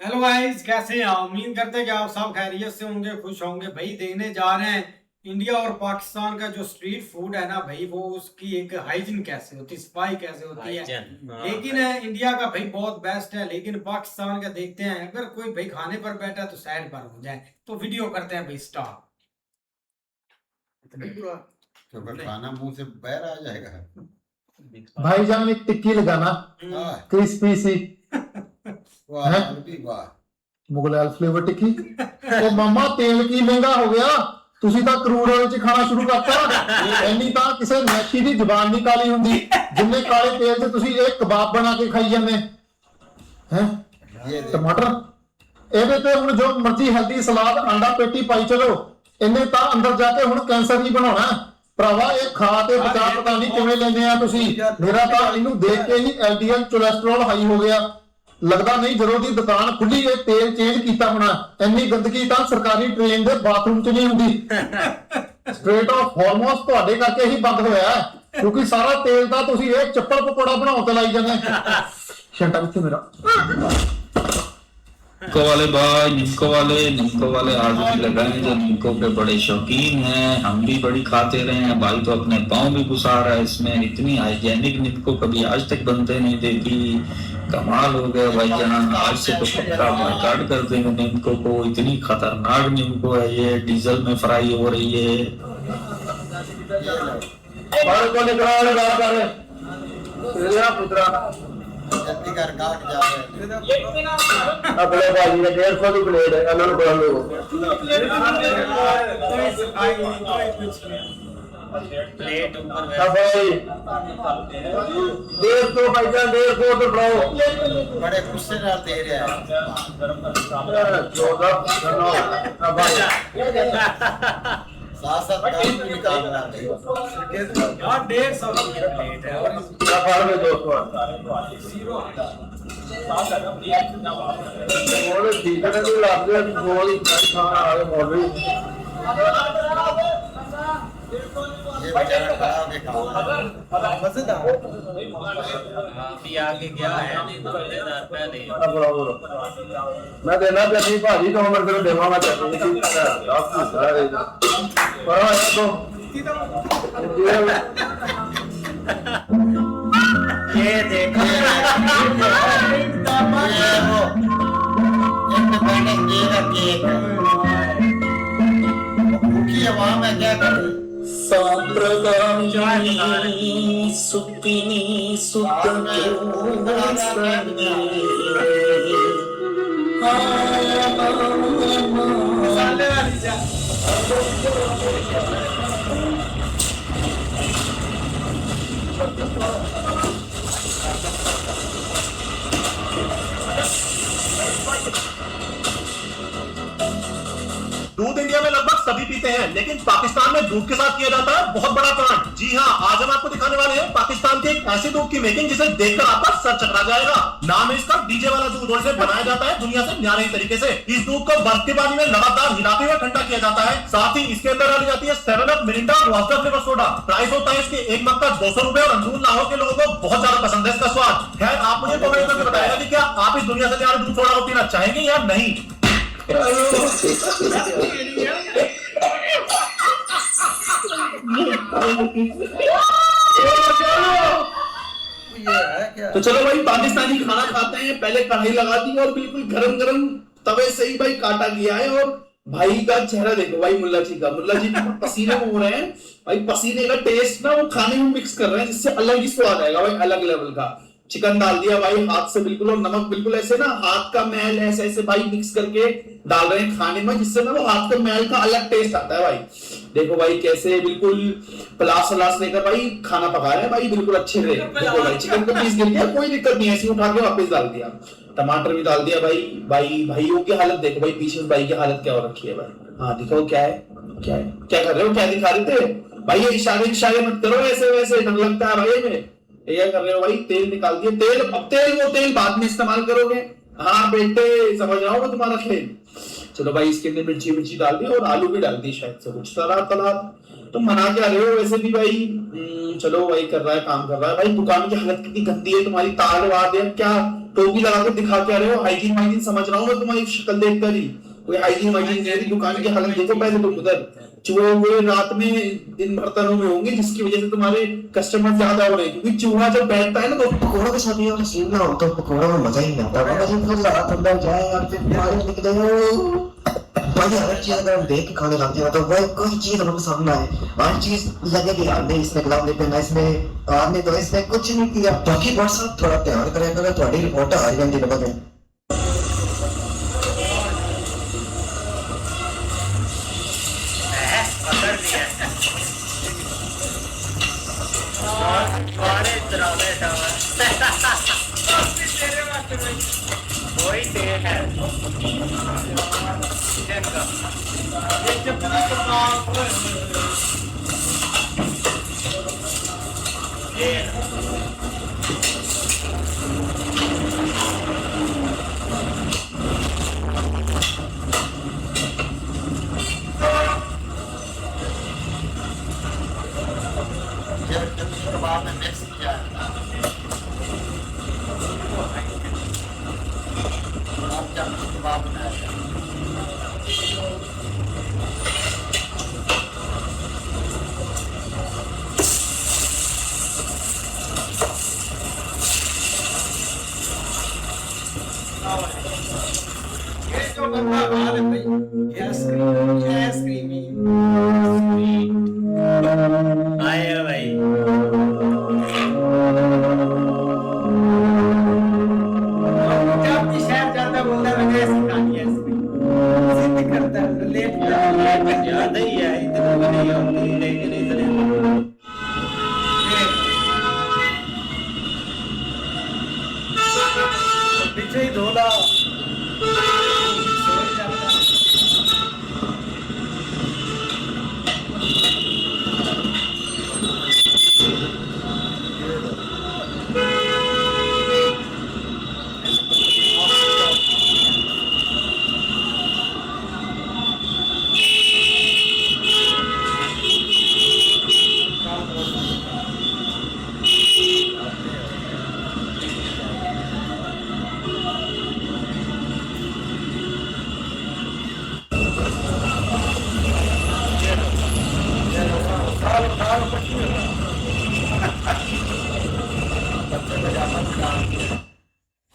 Hello guys, कैसे हैं आप? उम्मीद करते हैं कि आप सब खैरियत से होंगे, खुश होंगे। भाई देखने जा रहे हैं इंडिया और पाकिस्तान का जो स्ट्रीट फूड है ना भाई, वो उसकी एक हाइजीन कैसे होती है, सफाई कैसे होती है। लेकिन इंडिया का भाई बहुत बेस्ट है, लेकिन पाकिस्तान का देखते हैं। अगर कोई भाई खाने पर बैठा है तो साइड पर हो जाए। तो वीडियो करते हैं भाई स्टार्ट। तो फिर खाना मुंह से बाहर आ जाएगा। भाईजान एक टिक्की लगाना वाह क्रिस्पी सी वाह है भी वाह। ਮੁਗਲਾਲ ਫਲੇਵਰ ਟਿੱਕੀ ਉਹ ਮਾਮਾ ਤੇਲ ਕੀ ਮਹਿੰਗਾ ਹੋ ਗਿਆ ਤੁਸੀਂ ਤਾਂ ਕਰੂਡ ਆਇਲ ਚ ਖਾਣਾ ਸ਼ੁਰੂ ਕਰਤਾ ਇੰਨੀ ਤਾਂ ਕਿਸੇ ਨੈਸ਼ੀ ਦੀ ਜ਼ੁਬਾਨ ਨਹੀਂ ਕਾਲੀ ਹੁੰਦੀ ਜਿੰਨੇ ਕਾਲੇ ਤੇਲ ਤੇ ਤੁਸੀਂ ਇਹ ਕਬਾਬ ਬਣਾ ਕੇ ਖਾਈ ਜਾਂਦੇ ਹੈ ये देखो ਟਮਾਟਰ ਇਹਦੇ ਤੇ ਹੁਣ ਜੋ ਮਰਜ਼ੀ ਹੈਲਦੀ ਸਲਾਦ ਆਂਡਾ ਪੇਟੀ ਪਾਈ ਚਲੋ ਇਹਨੇ ਤਾਂ ਅੰਦਰ ਜਾ ਕੇ ਹੁਣ ਕੈਂਸਰ ਨਹੀਂ ਬਣਾਉਣਾ ਭਰਾਵਾ ਇਹ ਖਾ ਕੇ ਬਚਾ ਪਤਾ ਨਹੀਂ ਕਿਵੇਂ ਲੈਂਦੇ ਆ ਤੁਸੀਂ ਮੇਰਾ ਤਾਂ ਇਹਨੂੰ ਦੇਖ ਕੇ ਹੀ ਐਲਡੀਐਲ ਕੋਲੇਸਟ੍ਰੋਲ ਹਾਈ ਹੋ ਗਿਆ लगता नहीं जदों की दुकान खुली है तेल चेंज किया होना इन्नी गंदगी तो सरकारी ट्रेन के बाथरूम च नहीं होंगी स्ट्रेट ऑफ हॉर्मोन्स तुहाडे करके ही बंद होया है क्योंकि सारा तेल का तुसी एक चप्पल पकौड़ा बनाने ते लाई जाने शंटा किथे मेरा निमको वाले भाई निमको वाले आलू भी लगाए जो निमको के बड़े शौकीन हैं। हम भी बड़ी खाते रहे हैं भाई, तो अपने पाँव भी घुसा रहा है इसमें। इतनी हाइजेनिक निमको कभी आज तक बनते नहीं देखी। कमाल हो गया भाई जान, आज से तो पक्का बाइकाट कर देंगे निमको को। इतनी खतरनाक निमको है ये, डीजल में फ्राई हो रही है। जल्दी कर गाहक जा रहे हैं। अपने भाजी ने 150 की प्लेट है इन्होंने बड़ा लो प्लेट ऊपर भाई 150 भाईजान 150 तो बनाओ बड़े गुस्से नाल दे रहा है। 14 भाई साथ साथ गाहक भी निकाल रहा है। यार 150 की प्लेट है और फाड़ में 200 बोले ठीक है नहीं लग गया गोल खाना आ गए मौलवी ये बेचारा खड़ा होके खा रहा है। अभी आगे क्या है मजेदार पहले। मैं देना पे अपनी भाजी तो उम्र तेरे देवा मैं चटनी की पर तो ये देखो ये वो इंडिपेंडेंस डे का केक है। भूखी आवाम है क्या करे। सुपिनी मसाले वाली चाय। दूध इंडिया में लगभग सभी पीते हैं, लेकिन पाकिस्तान में दूध के साथ किया जाता है बहुत बड़ा कांड। जी हाँ, आज हम आपको दिखाने वाले हैं पाकिस्तान के एक ऐसे दूध की मेकिंग जिसे देखकर आपका सर चकरा जाएगा। नाम है इसका डीजे वाला दूध और इसे बनाया जाता है दुनिया से न्यारे तरीके से। इस दूध को बर्फ के पानी में लगातार हिलाते हुए ठंडा किया जाता है। साथ ही इसके अंदर डाली जाती है 7 अप, मिरिंडा और वास्ता फ्लेवर सोडा। प्राइस होता है इसके एक मग का 200 रुपए और अंदरून लाहौर के लोगों को बहुत ज्यादा पसंद है इसका स्वाद। खैर, आप मुझे कमेंट करके बताएगा कि क्या आप इस दुनिया से न्यारे दूध सोडा को पीना चाहेंगे या नहीं। ये है क्या। तो चलो भाई, पाकिस्तानी खाना खाते हैं। पहले कढ़ाई लगा दी और बिल्कुल गरम गरम तवे से ही भाई काटा गया है। और भाई का चेहरा देखो भाई, मुल्ला जी का, मुल्ला जी पसीने में हो रहे हैं भाई। पसीने का टेस्ट ना वो खाने में मिक्स कर रहे हैं, जिससे अलग ही स्वाद आएगा भाई, अलग लेवल का। चिकन डाल दिया भाई हाथ से बिल्कुल, और नमक बिल्कुल ऐसे ना हाथ का मैल ऐसे ऐसे भाई मिक्स करके डाल रहे हैं खाने में, जिससे ना वो हाथ का मैल का अलग टेस्ट आता है भाई। देखो भाई कैसे बिल्कुल प्लास सलास लेकर भाई खाना पका रहे हैं भाई, बिल्कुल अच्छे से। देखो भाई चिकन का पीस गिर गया, कोई दिक्कत नहीं है, ऐसे उठा के वापस डाल दिया। टमाटर भी डाल दिया भाई। भाइयों की हालत देखो भाई, पीछे भाई की हालत क्या हो रखी है भाई। हाँ दिखाओ क्या है, क्या कर रहे हो, क्या दिखा रहे थे भाई। ये इशारे मत करो ऐसे वैसे, डर लगता है भाई में। ये कर रहे हो भाई, तेल निकाल दिए। तेल अब वो तेल बाद में इस्तेमाल करोगे। हाँ बेटे समझ रहा हूँ मैं तुम्हारा खेल। चलो भाई, इसके अंदर मिर्ची डाल दी और आलू भी डाल दी, शायद से कुछ सलाद। तुम मना क्या रहे हो वैसे भी भाई। चलो भाई, कर रहा है काम कर रहा है भाई। दुकान की हालत कितनी गंदी है तुम्हारी, तार वार दे क्या टोपी लगा के दिखा क्या रहे हो, हाइजीन वाइजीन समझ रहा हूँ मैं तुम्हारी शक्ल देखकर ही, कोई हाइजीन वाइजीन नहीं, दुकान की हालत देखो पहले तुम उधर, चूहे हुए रात में दिन बर्तनों में होंगे जिसकी वजह से तुम्हारे कस्टमर ज्यादा हो रहे हैं, क्योंकि चूहा जब बैठता है ना तो पकौड़ों के साथ ये वाला सीन ना हो तो पकौड़ों में मजा ही नहीं आता। मगर जब वो रात अंदर जाए और फिर बाहर निकले हो, भाई हर चीज अगर हम देख के खाने लगते हैं तो वो कोई चीज हमारे सामने आए, हर चीज लगे कि यार नहीं इसने ग्लव नहीं पहना, इसमें आपने तो इसने कुछ नहीं किया। बाकी बस आप थोड़ा ध्यान करें, अगर थोड़ी रिपोर्ट आ रही है दिन बाद में मिक्स किया है। आप क्या कबाब बनाया है? ये जो बंदा बाहर है भाई, यस क्रीमी आया भाई। जब भी शहर जाता है बोलता है ऐसी कहानी है, जिद करता है, लेट ज्यादा ही है, इतना नहीं होती लेकिन इतने पीछे ही धोला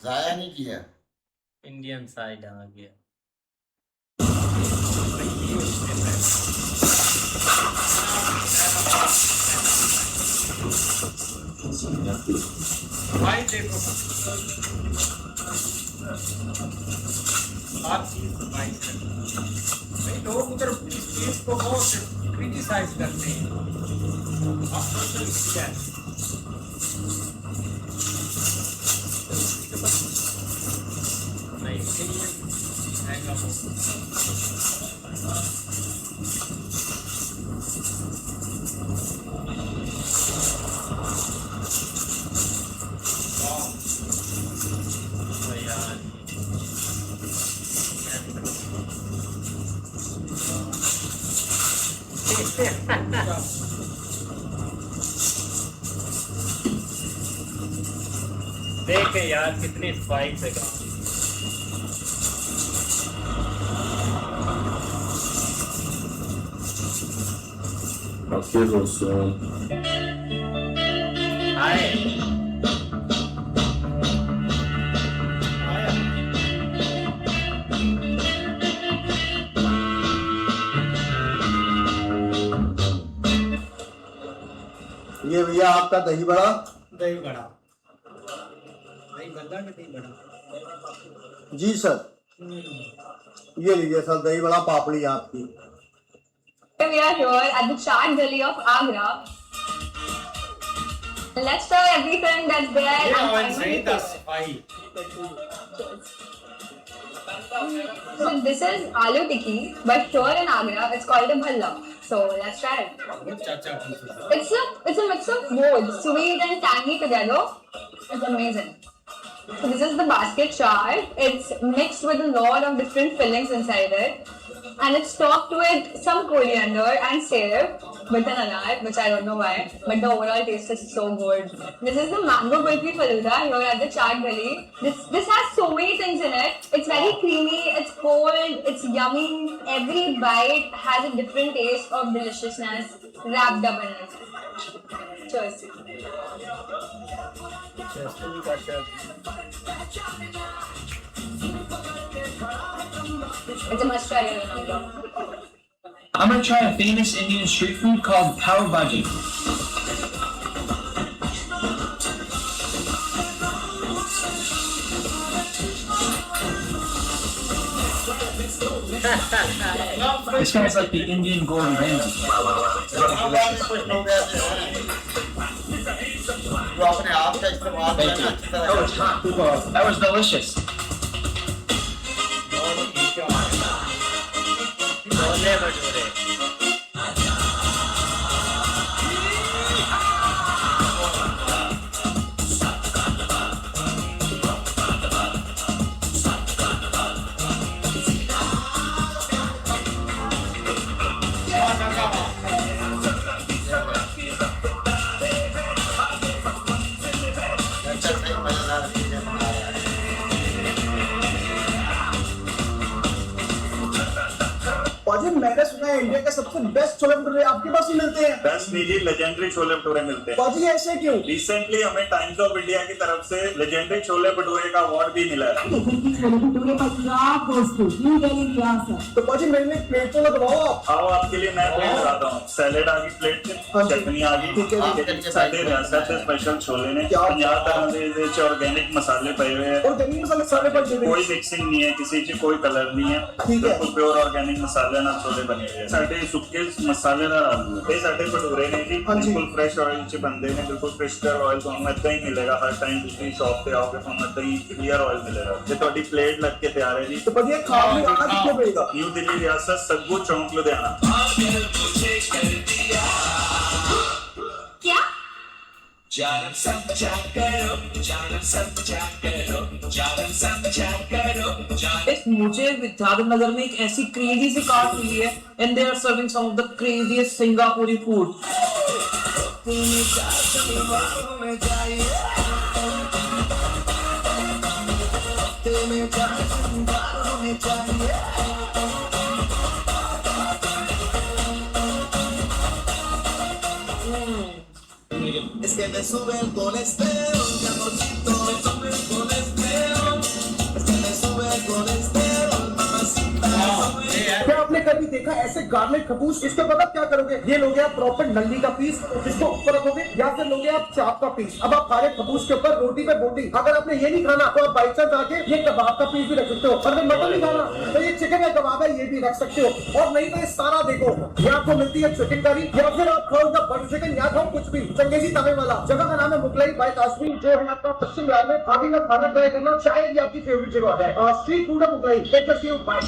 जाया नहीं किया। इंडियन साइड आ गया। भाई देखो बात चीज भाई लोग उधर इस चीज को बहुत क्रिटिसाइज करते हैं। आप सोशल मीडिया नहीं देखे यार कितनी स्पाइस है गाँव। Okay, so हाय ये भैया आपका दही बड़ा। दही बड़ा, दही बड़ा के दही बड़ा। जी सर, ये लीजिए सर दही बड़ा पापड़ी आपकी। We are here at the Chaat Gali of Agra. Let's try everything that's there. ये and आवाज finally सही taste था it. सफाई। So this is aloo tikki, but here in Agra it's called a bhalla. So let's try it. चाचा पूछो। It's a mix of both sweet and tangy together. It's amazing. So this is the basket chaat. It's mixed with a lot of different fillings inside it. and it's topped with some coriander and syrup with an anar, which I don't know why, but the overall taste is so good. This is the mango kulfi faluda here at the Chaat Gali. This has so many things in it. It's very creamy, it's cold, it's yummy. Every bite has a different taste of deliciousness wrapped up in it. Cheers. It's a must try in India. I'm gonna try a famous Indian street food called pav bhaji. This smells like the Indian Gordon Ramsay. Thank you. That was delicious. पाजी मैंने सुना है India के सबसे best chole bhature आपके पास ही मिलते हैं। Best नीली लेजेंडरी छोले भटूरे मिलते हैं। पाजी ऐसे क्यों? रिसेंटली हमें टाइम्स ऑफ इंडिया की तरफ से लेजेंडरी छोले भटूरे का अवार्ड भी मिला है। छोले भटूरे पंजाब गोश्त न्यू दिल्ली रियासत। तो पाजी मेरे लिए प्लेट तो लगाओ आप। आओ आपके लिए मैं प्लेट लगाता हूँ। सैलेड आ गई प्लेट में, चटनी आ गई, साढ़े रियासत से स्पेशल छोले ने 50 तरह के ऑर्गेनिक मसाले पए हुए हैं। ऑर्गेनिक मसाले सारे पड़े हुए हैं। कोई मिक्सिंग नहीं है, किसी चीज कोई कलर नहीं है, बिल्कुल प्योर ऑर्गेनिक मसाले ਨਾਲ छोले बने हुए हैं। साढ़े सुक्के मसालेदार आलू है। ये साढ़े भटूरे ने जी बिल्कुल फ्रेश ऑयल च बनते हैं, बिल्कुल क्रिस्टल ऑयल ਤੁਹਾਨੂੰ ਇਦਾਂ ਹੀ ਮਿਲੇਗਾ। ਹਰ ਟਾਈਮ ਤੁਸੀਂ ਸ਼ਾਪ ਤੇ ਆਓਗੇ ਤੁਹਾਨੂੰ ਇਦਾਂ ਹੀ ਕਲੀਅਰ ਆयल ਮਿਲੇਗਾ। ਤੇ ਤੁਹਾਡੀ ਪਲੇਟ ਲੱਗ ਕੇ ਤਿਆਰ ਹੈ ਜੀ। तो पाजी ये खाने में आना कितने पड़ेगा? न्यू दिल्ली रियासत सदगुरु चौक लुधियाना। क्या? मुझे विद्याधर नगर में एक ऐसी क्रेजी सी कार्ट मिली है and they are serving some of the craziest Singapuri food. Es que me sube el colesterol, mi amorcito, me sube el colesterol. Es que me sube el colesterol, mamacita, me sube el क्या आपने कभी देखा ऐसे garlic Qaboos? इसका पता क्या करोगे? ये लोगे आप प्रॉपर नल्ली का पीस, जिसको ऊपर रखोगे, या फिर लोगे आप चाप का पीस। अब आप खा रहे खबूस के ऊपर रोटी पे बोटी। अगर आपने ये नहीं खाना तो आप बाई चांस आके ये कबाब का पीस भी रख सकते हो। और अगर मटन नहीं खाना तो ये चिकन या कबाब है, ये भी रख सकते हो। और नहीं तो ये सारा देखो, या आपको मिलती है चिकन करी, या फिर आप खाओ बटर चिकन, या खाओ कुछ भी। चंगेजी तवे वाला जगह का नाम है मुगलाई बाय काश्मीर, जो है आपका पश्चिम बंगाल में। आगे का खाना ट्राई करना, शायद ये आपकी फेवरेट जगह है। स्ट्रीट फूड है Mughlai. Take a seat bye.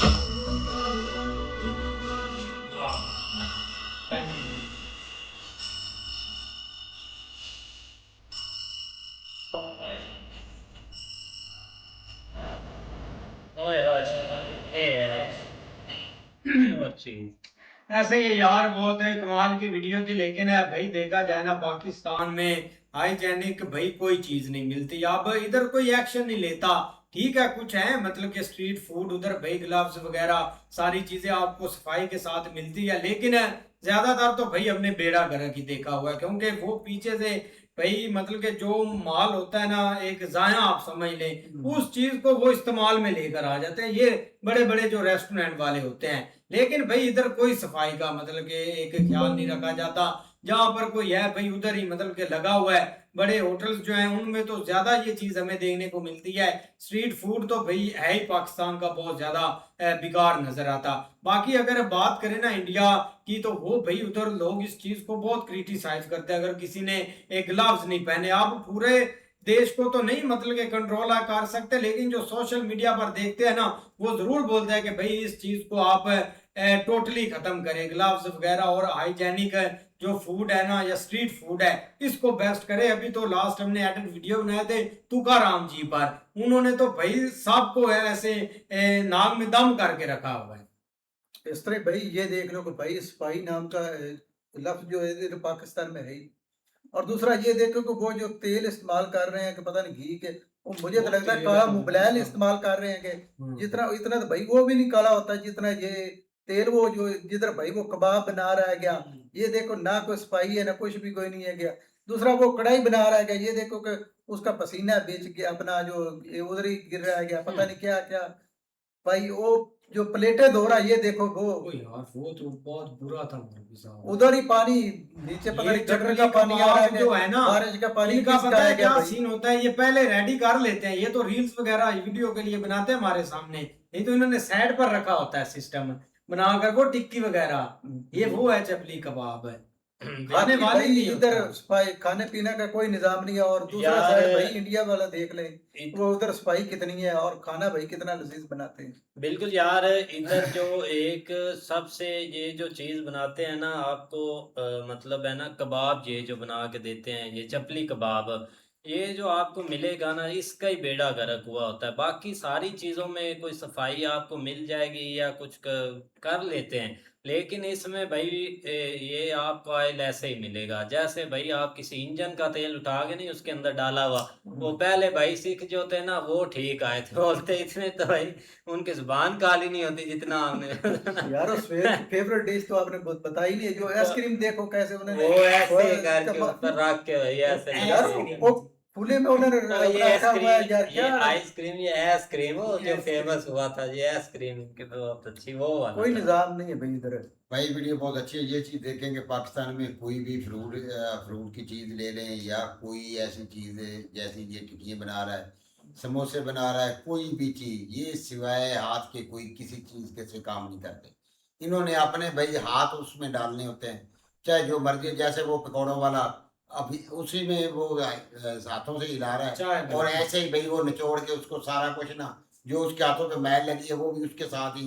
ऐसे ये यार बहुत है कमाल की वीडियो थी, लेकिन है भाई देखा जाए ना पाकिस्तान में हाइजेनिक भाई कोई चीज नहीं मिलती। अब इधर कोई एक्शन नहीं लेता। ठीक है कुछ है मतलब कि स्ट्रीट फूड उधर भाई ग्लव्स वगैरह सारी चीजें आपको सफाई के साथ मिलती है, लेकिन ज्यादातर तो भाई हमने बेड़ा गर्क ही देखा हुआ है, क्योंकि वो पीछे से भाई मतलब कि जो माल होता है ना एक जाया आप समझ लें, उस चीज को वो इस्तेमाल में लेकर आ जाते हैं ये बड़े बड़े जो रेस्टोरेंट वाले होते हैं। लेकिन भाई इधर कोई सफाई का मतलब कि एक ख्याल नहीं रखा जाता। जहां पर कोई है भाई उधर ही मतलब के लगा हुआ है। बड़े होटल्स जो हैं उनमें तो ज्यादा ये चीज हमें देखने को मिलती है। स्ट्रीट फूड तो भाई है ही पाकिस्तान का बहुत ज्यादा बेकार नजर आता। बाकी अगर बात करें ना इंडिया की, तो वो भाई उधर लोग इस चीज को बहुत क्रिटिसाइज करते हैं। अगर किसी ने एक ग्लव्स नहीं पहने, आप पूरे देश को तो नहीं मतलब के कंट्रोल कर सकते, लेकिन जो सोशल मीडिया पर देखते हैं ना वो जरूर बोलते हैं कि भाई इस चीज को आप टोटली खत्म करें, ग्लव्स वगैरह और हाइजेनिक जो फूड है ना या स्ट्रीट फूड है इसको बेस्ट करें। अभी तो लास्ट हमने एडिट वीडियो बनाए थे तुकाराम जी पर, उन्होंने तो भाई सबको ऐसे नाक में दम करके रखा हुआ है। इस तरह भाई ये देख लो कि भाई स्पाई नाम का लफ्ज जो है ये पाकिस्तान में है ही। और दूसरा ये देखो कि वो जो तेल इस्तेमाल कर रहे हैं कि पता नहीं घी के, वो मुझे तो लगता है काला मुबलैल इस्तेमाल कर रहे हैं कि जितना इतना तो भाई वो भी नहीं काला होता जितना ये तेल, वो जो जिधर भाई वो कबाब बना रहा है क्या, ये देखो ना कोई स्पाई है ना कुछ भी कोई नहीं है क्या। दूसरा वो कढ़ाई बना रहा है क्या, ये देखो कि उसका पसीना बेच के अपना जो उधर ही गिर रहा है क्या, पता नहीं क्या क्या। भाई वो जो प्लेटें धो रहा है ये देखो वो ओ यार वो तो बहुत बुरा था मौलवी साहब। उधर ही पानी नीचे पता ये नहीं गटर चटनी का पानी आ रहा है जो है ना, बारिश का पानी इनका किसका पता है है क्या क्या भाई? सीन होता है, ये पहले रेडी कर लेते हैं, ये तो रील्स वगैरह वीडियो के लिए बनाते हैं हमारे सामने, नहीं तो इन्होंने साइड पर रखा होता है सिस्टम बनाकर वो टिक्की वगैरह, ये वो है चपली कबाब है। खाने वाले भाई नहीं इधर होता। स्पाई खाने पीने का कोई निजाम नहीं है। और दूसरा यार, साइड भाई इंडिया वाला देख ले, वो उधर स्पाई कितनी है और खाना भाई कितना लजीज बनाते हैं। बिल्कुल यार, इधर जो एक सबसे ये जो चीज बनाते हैं ना आपको मतलब है ना कबाब, ये जो बना के देते हैं ये चपली कबाब, ये जो आपको मिलेगा ना इसका ही बेड़ा गर्क हुआ होता है। बाकी सारी चीजों में कोई सफाई आपको मिल जाएगी या कुछ कर लेते हैं, लेकिन इसमें भाई ये आपको ऑयल ऐसे ही मिलेगा जैसे भाई आप किसी इंजन का तेल उठा के नहीं उसके अंदर डाला हुआ। वो पहले भाई सिख जो थे ना वो ठीक आए थे, बोलते इतने तो भाई उनकी जुबान काली नहीं होती जितना हमने यार उस फेवरेट डिश तो आपने बहुत बताई नहीं है, जो आइसक्रीम देखो कैसे उन्होंने वो ऐसे करके ऊपर रख के भाई ऐसे यार वो फूले में उन्होंने ये अपना रखा हुआ है यार ये क्या। आइसक्रीम, ये आइसक्रीम वो जो फेमस हुआ था, ये आइसक्रीम की बहुत अच्छी वो वाला कोई था। निजाम नहीं है भाई इधर। भाई वीडियो बहुत अच्छी है। ये चीज़ देखेंगे पाकिस्तान में कोई भी फ्रूट की चीज़ ले लें या कोई ऐसी चीज़ है जैसे ये टिक्की बना रहा है, समोसे बना रहा है, कोई भी चीज़ ये सिवाय हाथ के कोई किसी चीज़ के से काम नहीं करते। इन्होंने अपने भाई हाथ उसमें डालने होते हैं, चाहे जो मर्जी, जैसे वो पकौड़ों वाला अभी उसी में वो हाथों से हिला रहा है और ऐसे ही भाई वो निचोड़ के उसको सारा कुछ ना जो उसके हाथों पे मैल लगी है वो भी उसके साथ ही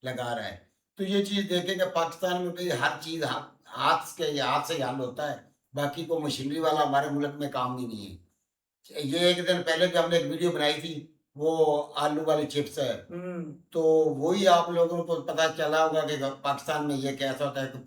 लगा रहा है। तो ये चीज़ देखेंगे पाकिस्तान में भाई हर चीज़ हाथ से हल होता है, बाकी को मशीनरी वाला हमारे मुल्क में काम ही नहीं है। ये एक दिन पहले भी हमने एक वीडियो बनाई थी, वो आलू वाली चिप्स है, तो वही आप लोगों को पता चला होगा कि पाकिस्तान में ये कैसा होता है।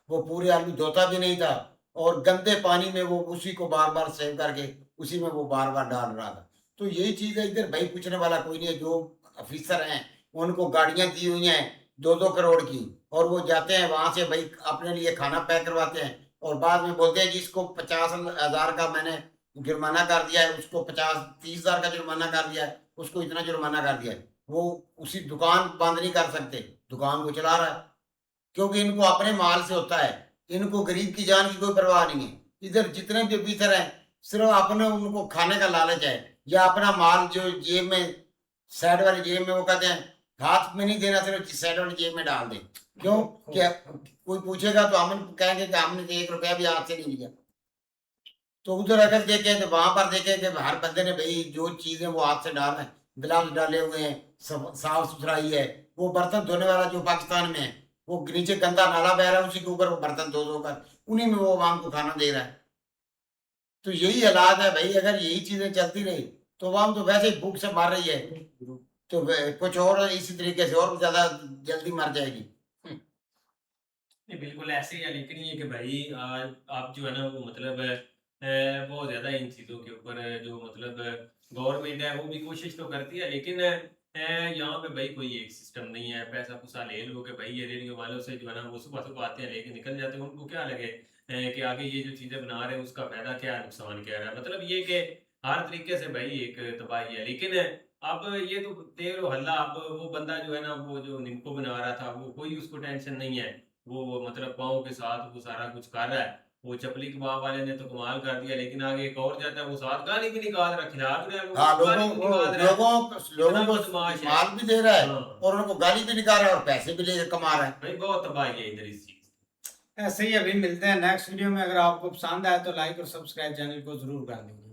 वो पूरे आलू धोता भी नहीं था और गंदे पानी में वो उसी को बार बार सेव करके उसी में वो बार बार डाल रहा था। तो यही चीज़ है, इधर भाई पूछने वाला कोई नहीं है। जो ऑफिसर हैं उनको गाड़ियां दी हुई हैं 2-2 करोड़ की और वो जाते हैं वहां से भाई अपने लिए खाना पैक करवाते हैं और बाद में बोलते हैं कि इसको 50,000 का मैंने जुर्माना कर दिया है, उसको 30,000 का जुर्माना कर दिया है, उसको इतना जुर्माना कर दिया है। वो उसी दुकान बंद नहीं कर सकते, दुकान को चला रहा है क्योंकि इनको अपने माल से होता है, इनको गरीब की जान की कोई परवाह नहीं है। इधर जितने भी ऑफिसर हैं सिर्फ अपने उनको खाने का लालच है या अपना माल जो जेब में साइड वाली जेब में वो कहते हैं हाथ में नहीं देना, सिर्फ साइड वाली जेब में डाल दें। क्यों? क्या कोई पूछेगा तो हम कहेंगे कि हमने तो 1 रुपया भी हाथ से नहीं लिया। तो उधर अगर देखें तो वहां पर देखें कि हर बंदे ने भाई जो चीजें वो हाथ से डाल रहे हैं, ग्लव्स डाले हुए हैं, साफ सुथराई है। वो बर्तन धोने वाला जो पाकिस्तान में है वो नीचे गंदा नाला बह रहा है, उसी के ऊपर वो बर्तन धो कर उन्हीं में वो आवाम को खाना दे रहा है। तो यही हालात है भाई, अगर यही चीजें चलती रही तो आवाम तो वैसे ही भूख से मर रही है, तो कुछ और इसी तरीके से और ज्यादा जल्दी मर जाएगी। नहीं बिल्कुल ऐसे ही है, लेकिन ये कि भाई आप जो है ना वो मतलब बहुत ज्यादा इन चीजों के ऊपर जो मतलब गवर्नमेंट है वो भी कोशिश तो करती है, लेकिन यहाँ पे भाई कोई एक सिस्टम नहीं है। पैसा पुसा ले लो कि भाई ये रेडियो वालों से जो है ना वो सुबह सुबह आते हैं लेके निकल जाते हैं, उनको क्या लगे कि आगे ये जो चीजें बना रहे हैं उसका फायदा क्या है, नुकसान क्या है। मतलब ये कि हर तरीके से भाई एक तबाही है। लेकिन अब ये तो तेल हल्ला, अब वो बंदा जो है ना वो जो निम्को बना रहा था वो कोई उसको टेंशन नहीं है, वो मतलब पाँव के साथ वो सारा कुछ कर रहा है। वो चपली कबाब वाले ने तो कमाल कर दिया, लेकिन आगे एक और जाता है वो साथ गाली भी निकाल रहा, खिला भी रहा है, हाँ, गाली भी निकाल रहा है। लोगों को बदमाश है। माल भी दे रहा है और उनको गाली भी निकाल रहा है और पैसे भी लेकर कमा रहा है। भाई बहुत तबाही है इधर इस चीज। ऐसे ही अभी मिलते हैं नेक्स्ट वीडियो में। अगर आपको पसंद आए तो लाइक और सब्सक्राइब चैनल को जरूर कर दें।